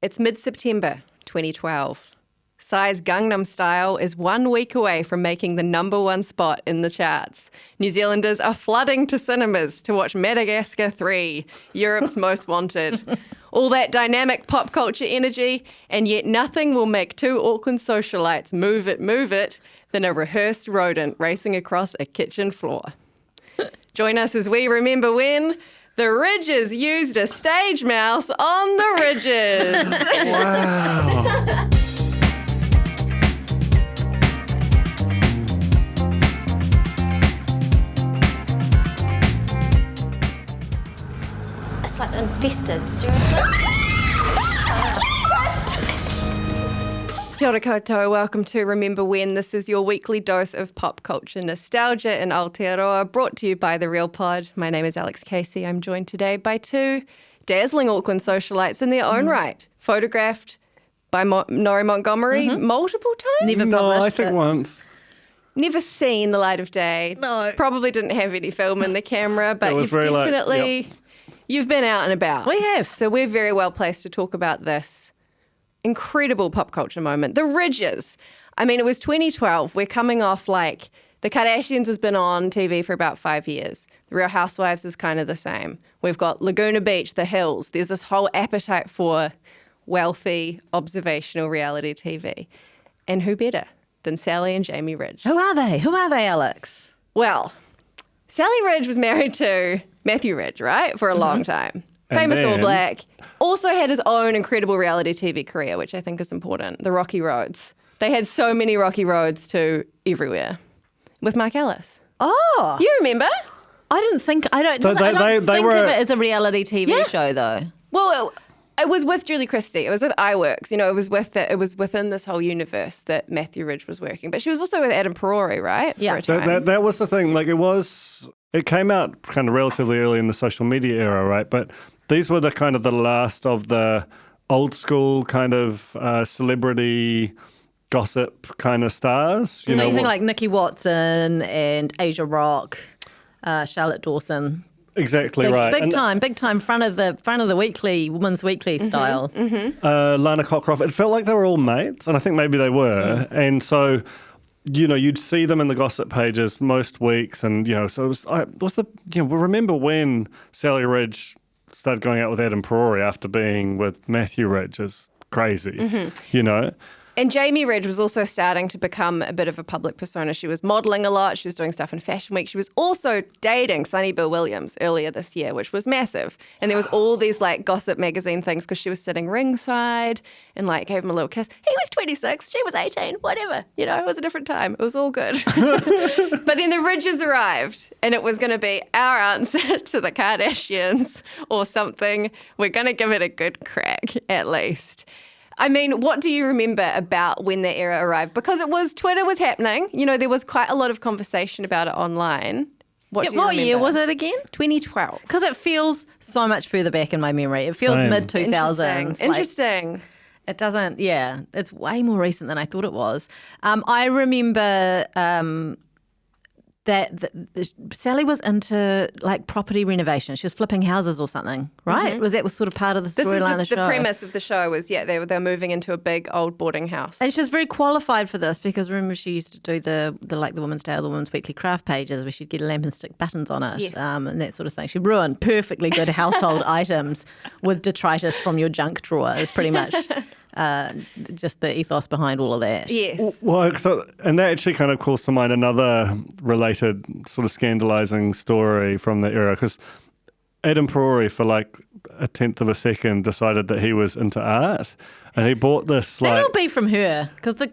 It's mid-September 2012. Psy's Gangnam Style is 1 week away from making the #1 spot in the charts. New Zealanders are flooding to cinemas to watch Madagascar 3, Europe's Most Wanted. All that dynamic pop culture energy, and yet nothing will make two Auckland socialites move it than a rehearsed rodent racing across a kitchen floor. Join us as we remember when the Ridges used a stage mouse on the Ridges. Wow. It's like infested, seriously. Kia ora koutou, welcome to Remember When. This is your weekly dose of pop culture nostalgia in Aotearoa, brought to you by The Real Pod. My name is Alex Casey. I'm joined today by two dazzling Auckland socialites in their own right, photographed by Norrie Montgomery multiple times. Never published. I think once. Never seen the light of day. No. Probably didn't have any film in the camera, but you've very definitely, you've been out and about. We have. So we're very well placed to talk about this incredible pop culture moment. The Ridges. I mean, it was 2012. We're coming off like The Kardashians has been on TV for about 5 years. The Real Housewives is kind of the same. We've got Laguna Beach, The Hills. There's this whole appetite for wealthy, observational reality TV. And who better than Sally and Jamie Ridge? Who are they, Alex? Well, Sally Ridge was married to Matthew Ridge, right? For a long time. Famous All Black. Also had his own incredible reality TV career, which I think is important. The Rocky Roads. They had so many Rocky Roads to everywhere. With Mark Ellis. Oh. You remember? I don't think of it as a reality TV show, though. Well, it was with Julie Christie. It was with iWorks. You know, it was within this whole universe that Matthew Ridge was working. But she was also with Adam Perori, right? Yeah. For a time. That was the thing. Like it came out kind of relatively early in the social media era, right? But these were the kind of the last of the old school kind of celebrity gossip kind of stars. You think like Nikki Watson and Asia Rock, Charlotte Dawson. Exactly right. Big time, front of the weekly, Women's Weekly style. Lana Cockcroft. It felt like they were all mates, and I think maybe they were. And so, you'd see them in the gossip pages most weeks, and so it was. Remember when Sally Ridge started going out with Adam Perori after being with Matthew Ridge is crazy, And Jamie Ridge was also starting to become a bit of a public persona. She was modelling a lot. She was doing stuff in Fashion Week. She was also dating Sonny Bill Williams earlier this year, which was massive. And there was all these like gossip magazine things because she was sitting ringside and like gave him a little kiss. He was 26, she was 18, whatever. It was a different time. It was all good. But then the Ridges arrived and it was going to be our answer to the Kardashians or something. We're going to give it a good crack at least. I mean, what do you remember about when the era arrived? Because Twitter was happening. There was quite a lot of conversation about it online. What year was it again? 2012. Because it feels so much further back in my memory. It feels mid-2000s. Interesting. It doesn't, it's way more recent than I thought it was. I remember that Sally was into like property renovation. She was flipping houses or something, right? That was sort of part of the storyline of the show. The premise of the show was, they were moving into a big old boarding house. And she was very qualified for this because remember she used to do the Women's Day or the Women's Weekly craft pages where she'd get a lamp and stick buttons on it and that sort of thing. She ruined perfectly good household items with detritus from your junk drawer is pretty much just the ethos behind all of that. Yes. Well, and that actually kind of calls to mind another related sort of scandalizing story from the era because Adam Perori, for like a tenth of a second, decided that he was into art, and he bought this like. That'll be from her because the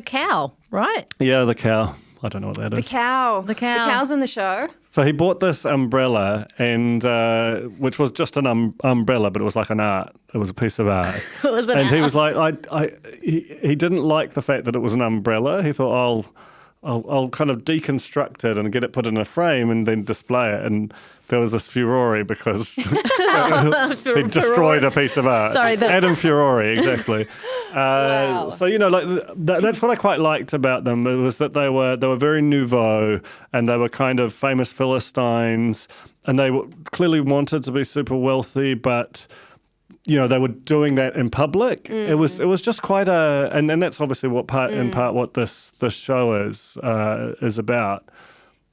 cow, right? Yeah, the cow. I don't know what that is. The cow. The cow's in the show. So he bought this umbrella, and which was just an umbrella, but it was like an art. It was a piece of art. It was an and art. He was like, he didn't like the fact that it was an umbrella. He thought, I'll kind of deconstruct it and get it put in a frame and then display it. And there was this furore because he destroyed a piece of art. Sorry, Adam Furore, exactly. Wow. So that's what I quite liked about them. It was that they were very nouveau and they were kind of famous Philistines and they clearly wanted to be super wealthy, but they were doing that in public. It was just quite and that's obviously in part what this show is about.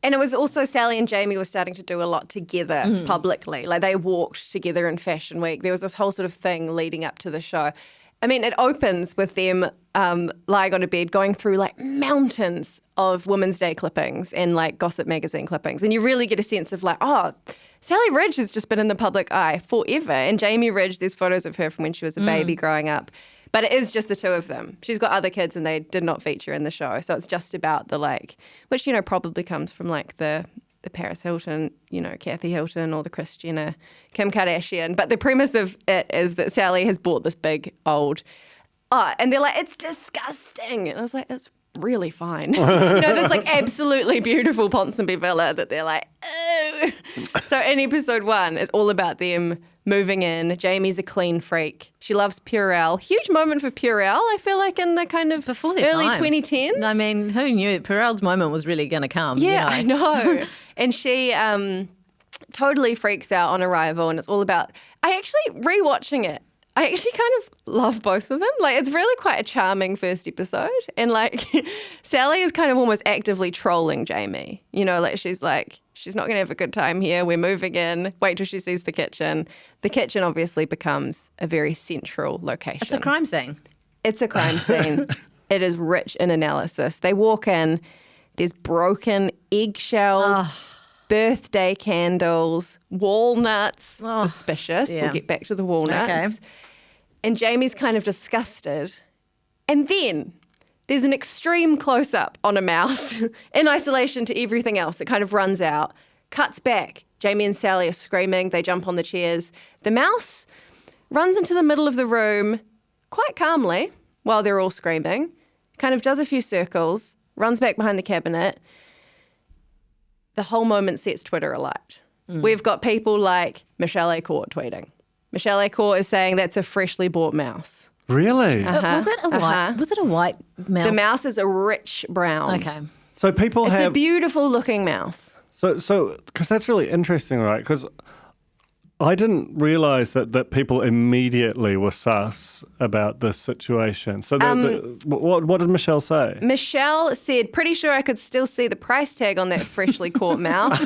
And it was also Sally and Jamie were starting to do a lot together publicly. Like they walked together in Fashion Week. There was this whole sort of thing leading up to the show. I mean, it opens with them lying on a bed going through like mountains of Women's Day clippings and like Gossip magazine clippings. And you really get a sense of like, oh, Sally Ridge has just been in the public eye forever. And Jamie Ridge, there's photos of her from when she was a baby growing up. But it is just the two of them. She's got other kids and they did not feature in the show. So it's just about the like, which, probably comes from like the Paris Hilton, Kathy Hilton or the Kris Jenner, Kim Kardashian. But the premise of it is that Sally has bought this big old, and they're like, it's disgusting. And I was like, it's really fine. This like absolutely beautiful Ponsonby villa that they're like, oh. So in episode 1, it's all about them moving in. Jamie's a clean freak. She loves Purell. Huge moment for Purell, I feel like, in the kind of before their early time. 2010s. I mean, who knew Purell's moment was really going to come? Yeah, I know. And she totally freaks out on arrival, and it's all about... I actually, rewatching it, I actually kind of love both of them. Like, it's really quite a charming first episode. And, like, Sally is kind of almost actively trolling Jamie. Like, she's not going to have a good time here. We're moving in. Wait till she sees the kitchen. The kitchen obviously becomes a very central location. It's a crime scene. It's a crime scene. It is rich in analysis. They walk in, there's broken eggshells, birthday candles, walnuts. Suspicious. Yeah. We'll get back to the walnuts. Okay. And Jamie's kind of disgusted. And then there's an extreme close-up on a mouse in isolation to everything else that kind of runs out, cuts back. Jamie and Sally are screaming. They jump on the chairs. The mouse runs into the middle of the room quite calmly while they're all screaming, kind of does a few circles, runs back behind the cabinet. The whole moment sets Twitter alight. We've got people like Michelle Acourt tweeting. Michelle Acourt is saying that's a freshly bought mouse. Really? Was it a white? Was it a white mouse? The mouse is a rich brown. Okay. So people It's have... a beautiful looking mouse. So because that's really interesting, right? Because I didn't realise that people immediately were sus about this situation. So what did Michelle say? Michelle said, pretty sure I could still see the price tag on that freshly caught mouse.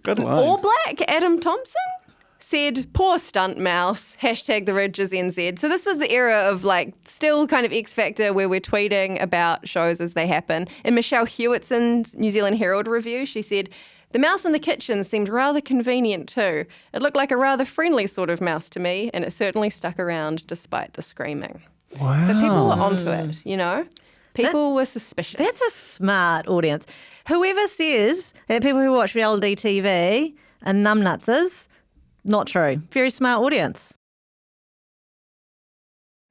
Good line. All Black, Adam Thompson, said, poor stunt mouse, hashtag the Ridges NZ. So this was the era of like still kind of X Factor where we're tweeting about shows as they happen. In Michelle Hewittson's New Zealand Herald review, she said, the mouse in the kitchen seemed rather convenient too. It looked like a rather friendly sort of mouse to me, and it certainly stuck around despite the screaming. Wow. So people were onto it, People were suspicious. That's a smart audience. Whoever says that people who watch reality TV are numbnutsers, not true. Very smart audience.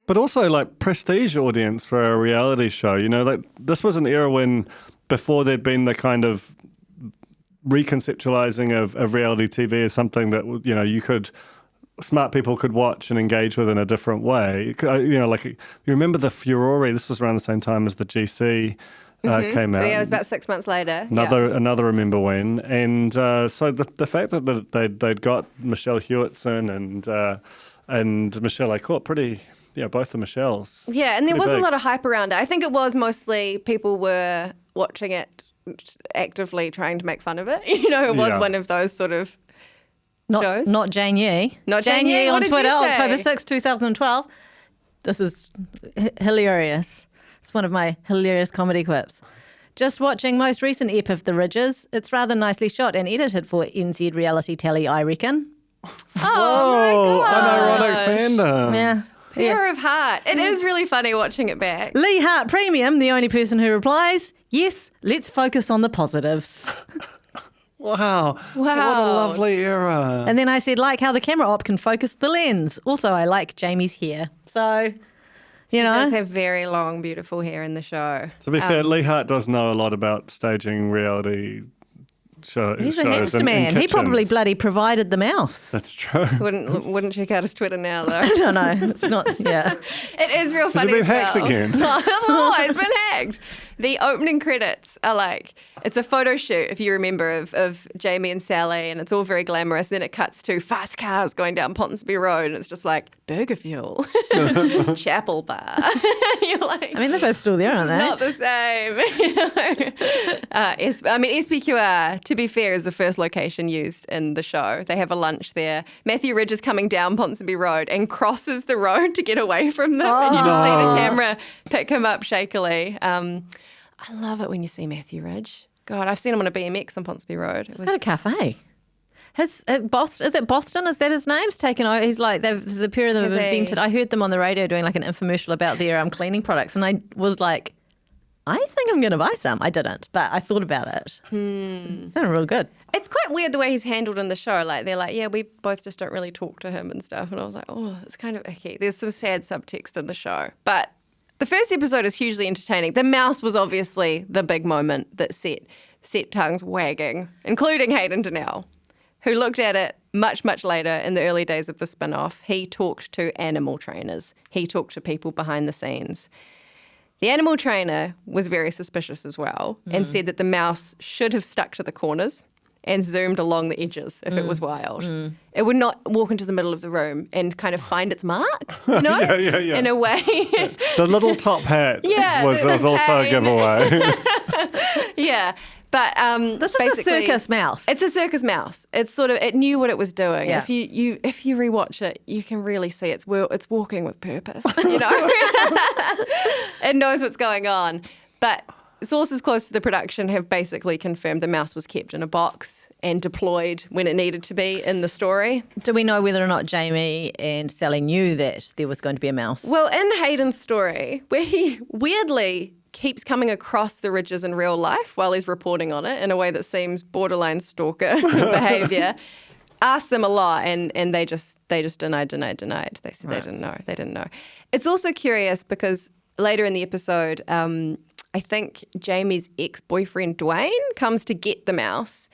But also like prestige audience for a reality show. Like this was an era when before there'd been the kind of reconceptualizing of reality TV as something that, smart people could watch and engage with in a different way. Like you remember the Furore, this was around the same time as the GC came out. Yeah, it was about 6 months later. Another remember when. And so the fact that they'd got Michelle Hewitson and Michelle Acourt, both the Michelles. Yeah, and there was big. a lot of hype around it. I think it was mostly people were watching it actively trying to make fun of it. It was one of those sort of shows. Not Jane Yee. Not Jane Jane Yee, Yee on what did Twitter, you say? October 6, 2012. This is hilarious. It's one of my hilarious comedy clips. Just watching most recent ep of The Ridges. It's rather nicely shot and edited for NZ reality telly, I reckon. Oh, my God. Unironic fandom. Yeah. Pure of heart. It is really funny watching it back. Lee Hart Premium, the only person who replies, yes, let's focus on the positives. Wow. What a lovely era. And then I said, like how the camera op can focus the lens. Also, I like Jamie's hair. So, She does have very long, beautiful hair in the show. To be fair, Lee Hart does know a lot about staging reality shows. he's a shows hamster man. He probably kitchens. bloody provided the mouse. That's true. Wouldn't check out his Twitter now, though. I don't know. It's not, yeah. It is real funny been as hacked well. again? Oh, it's been hacked. The opening credits are like, it's a photo shoot, if you remember, of Jamie and Sally, and it's all very glamorous. And then it cuts to fast cars going down Ponsonby Road, and it's just like, burger fuel, chapel bar. You're like, I mean, they're both still there, aren't it's they? not the same. SPQR, to be fair, is the first location used in the show. They have a lunch there. Matthew Ridge is coming down Ponsonby Road and crosses the road to get away from them. And you just see the camera pick him up shakily. I love it when you see Matthew Ridge. God, I've seen him on a BMX on Ponsonby Road. He's got a cafe. Boston, is it Boston? Is that his name's taken over? He's like, the pair of them have invented. I heard them on the radio doing like an infomercial about their cleaning products, and I was like, I think I'm going to buy some. I didn't, but I thought about it. It sounded real good. It's quite weird the way he's handled in the show. Like, they're like, yeah, we both just don't really talk to him and stuff. And I was like, oh, it's kind of icky. There's some sad subtext in the show. But the first episode is hugely entertaining. The mouse was obviously the big moment that set tongues wagging, including Hayden Donnell, who looked at it much, much later in the early days of the spin-off. He talked to animal trainers. He talked to people behind the scenes. The animal trainer was very suspicious as well and said that the mouse should have stuck to the corners and zoomed along the edges if it was wild. It would not walk into the middle of the room and kind of find its mark, you know, in a way. The little top hat was also a giveaway. Yeah. But This is a circus mouse. It's a circus mouse. It's sort of, it knew what it was doing. Yeah. If you rewatch it, you can really see it's walking with purpose. You know, it knows what's going on. But sources close to the production have basically confirmed the mouse was kept in a box and deployed when it needed to be in the story. Do we know whether or not Jamie and Sally knew that there was going to be a mouse? Well, in Hayden's story, where he weirdly keeps coming across the ridges in real life while he's reporting on it in a way that seems borderline stalker behaviour, asked them a lot and they just denied. They said they didn't know. It's also curious because later in the episode, I think Jamie's ex-boyfriend Dwayne comes to get the mouse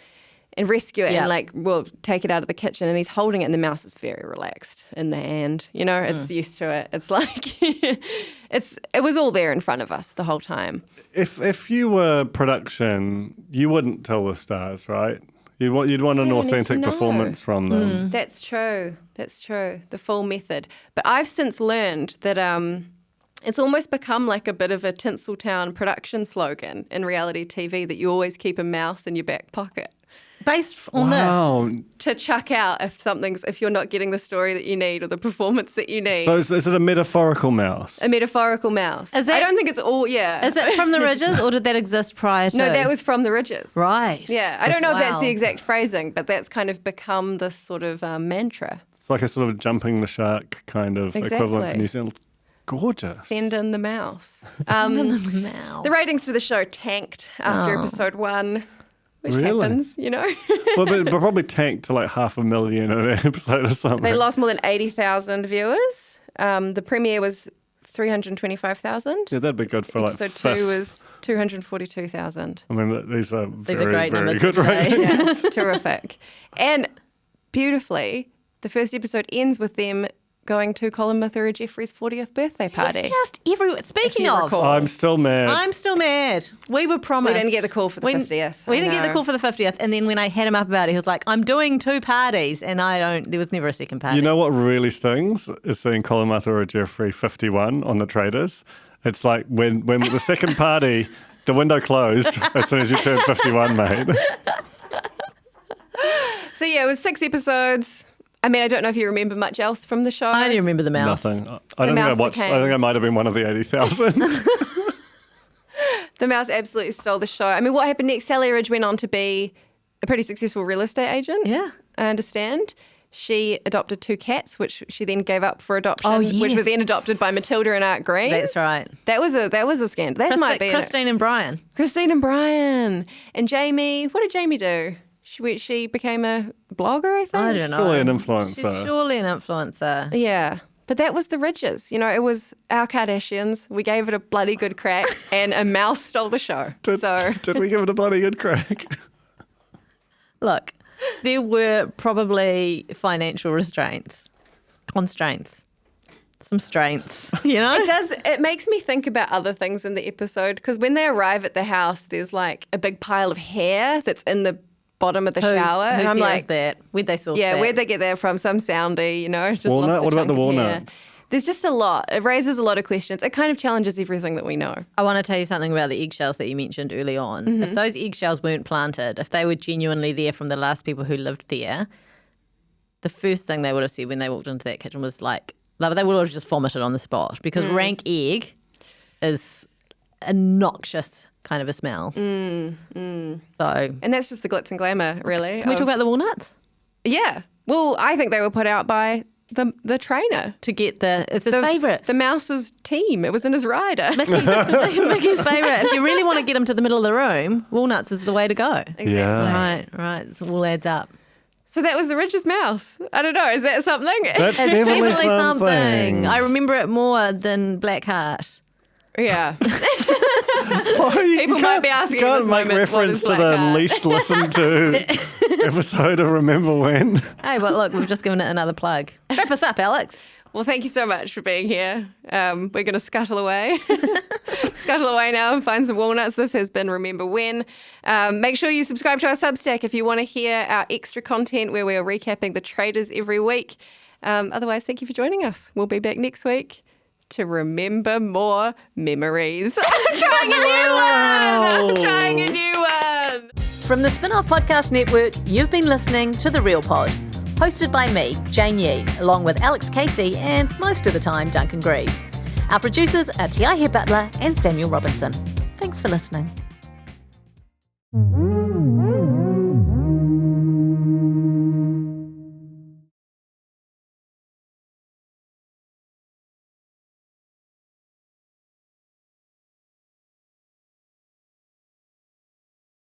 and rescue it and take it out of the kitchen, and he's holding it and the mouse is very relaxed in the hand. You know, it's used to it. It's like it was all there in front of us the whole time. If you were production, you wouldn't tell the stars, right? You'd want an authentic performance from them. That's true. The full method. But I've since learned that it's almost become like a bit of a Tinseltown production slogan in reality TV that you always keep a mouse in your back pocket. Based on this. To chuck out if you're not getting the story that you need or the performance that you need. So is it a metaphorical mouse? A metaphorical mouse. I don't think it's all, Is it from the Ridges or did that exist prior to? No, that was from the Ridges. Right. Yeah. I don't know if that's the exact phrasing, but that's kind of become this sort of mantra. It's like a sort of jumping the shark kind of equivalent for New Zealand. Gorgeous. Send in the mouse. Mouse. The ratings for the show tanked after episode 1. Which happens, you know. Well, but probably tanked to like 500,000 an episode or something. They lost more than 80,000 viewers. The premiere was 325,000. Yeah, that'd be good for episode 2 was 242,000. I mean, these are great very numbers good ratings. Yeah, terrific. And beautifully, the first episode ends with them going to Colin Mathura Jeffrey's 40th birthday party. It's just everywhere. Speaking of, I'm still mad. We were promised. We didn't get the call for the 50th. We didn't get the call for the 50th. And then when I had him up about it, he was like, I'm doing 2 parties. And there was never a second party. You know what really stings is seeing Colin Mathura Jeffrey 51 on the Traders. It's like when the second party, the window closed as soon as you turned 51, mate. So yeah, it was 6 episodes. I mean, I don't know if you remember much else from the show. I do remember the mouse. Nothing. I don't think I watched. I think I might have been one of the 80,000. The mouse absolutely stole the show. I mean, what happened next? Sally Ridge went on to be a pretty successful real estate agent. Yeah. I understand. She adopted 2 cats, which she then gave up for adoption, Oh, yes. which were then adopted by Matilda and Art Green. That's right. That was a scandal. That might be Christine and Brian. Christine and Brian. And Jamie, what did Jamie do? She became a blogger, I think. I don't know. Surely an influencer. She's surely an influencer. Yeah. But that was the Ridges. You know, it was our Kardashians. We gave it a bloody good crack and a mouse stole the show. Did we give it a bloody good crack? Look, there were probably financial constraints. some strengths, you know? It does. It makes me think about other things in the episode because when they arrive at the house, there's like a big pile of hair that's in the bottom of the shower. And I'm like, that? Where'd they source that? Yeah, where'd they get that from? Some soundy, just Walnut? lost a What about chunk the of hair. walnuts? There's just a lot. It raises a lot of questions. It kind of challenges everything that we know. I want to tell you something about the eggshells that you mentioned early on. Mm-hmm. If those eggshells weren't planted, if they were genuinely there from the last people who lived there, the first thing they would have said when they walked into that kitchen was like, they would have just vomited on the spot because rank egg is a noxious kind of a smell. So, And that's just the glitz and glamour, really. can we talk about the walnuts? Yeah. Well, I think they were put out by the trainer. To get it's his favourite. The mouse's team. It was in his rider. Mickey's favourite. If you really want to get him to the middle of the room, walnuts is the way to go. Exactly. Yeah. Right. It all adds up. So that was the richest mouse. I don't know. Is that something? That's definitely something. I remember it more than Blackheart. Yeah. People People might be asking You can't this make moment, what reference is to the Blackheart? least listened to episode of Remember When. Hey, but look, we've just given it another plug. Wrap us up, Alex. Well, thank you so much for being here. We're going to scuttle away. Scuttle away now and find some walnuts. This has been Remember When. Make sure you subscribe to our Substack if you want to hear our extra content where we are recapping the traders every week. Otherwise, thank you for joining us. We'll be back next week to remember more memories. I'm trying a new one. From the Spinoff Podcast Network, you've been listening to The Real Pod. Hosted by me, Jane Yee, along with Alex Casey and, most of the time, Duncan Grieve. Our producers are T.I. Butler and Samuel Robinson. Thanks for listening.